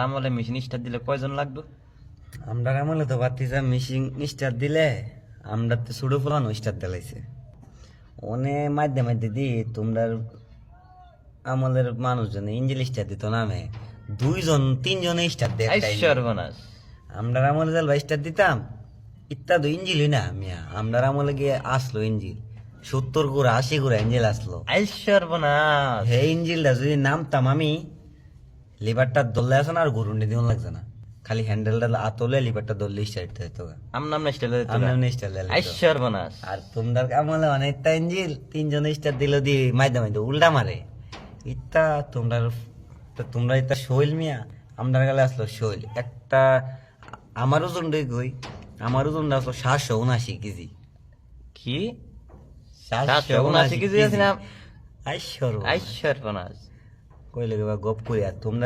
আমলে machine start দিলে কয়জন লাগবে? আমরা আমলে তো বাতিজা মিশিং স্টার দিলে আমরা তো শুরু ফলানো স্টার দিলাইছে ওনে মাধ্যে মাধ্যে দি তোমরা আমলের মানুষজন ইঞ্জিল স্টার দিত নামে 2-3 জন স্টার দেয় সর্বনাশ। আমরা আমলে যাল স্টার দিতাম ইত্যাদি ইঞ্জিলই না মিয়া আমরা আমলে গিয়ে আসলো ইঞ্জিল 70 গুড়া 80 গুড়া ইঞ্জিল আসলো। সর্বনাশ। হে ইঞ্জিলটা যদি নামতাম আমি লিভারটা দলে আছে না আর গরুন্ডে দিও লাগছে না, খালি হ্যান্ডেলটা আতলে লিভারটা দললে স্টার্ট হইতো। আমনাম না স্টাইল আমরা স্টার সর্বনাশ। আর তোমরা আমলে অনেকটা ইঞ্জিল 3 জন স্টার দিল দিয়ে মাইদা মাইদা উল্টা মারে ইত্তা তোমরা ইত্তা শৈল মিয়া আমরা গেলে আসলো শৈল একটা আমার ওজন কই আমার ওজনটা আসলো 779 কেজি। কি 779 কেজি আছিলাম? সর্বনাশ। কইলে গেবা গপ করি আর তোমরা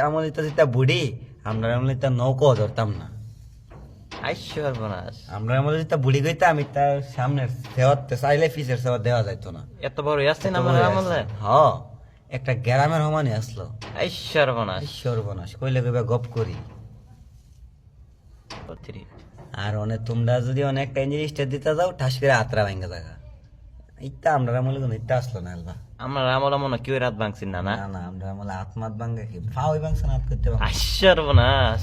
আমার ইতা বুড়ি আমরা আমলে ইতা নৌকো ধরতাম না। সর্বনাশ। আমরা আমলে ইতা বুড়ি কইতাম তার সামনে সেওয়াতে চাইলে পিছের সেওয়া দেওয়া যাইতো না। এত বড় আসছেন আমার আমলে? হ্যাঁ একটা গ্রামের সমানে আসলো। সর্বনাশ। সর্বনাশ কইলে গেবা গপ করি। আর অনেক তোমরা যদি অনেকটা ইঞ্জিন স্টার দিতে যাও ঠাস করে আত্রা ভাঙ্গা জায়গা ইত্যা আমরা আমলে কোনো ইত্যা আসলো না আলবা। আমার আমলে মনে কেউ রাত ভাঙছেন না? না না আমরা আমলে আত্মাত ভাঙ্গা কি ফাওই ভাঙছে না করতে সর্বনাশ।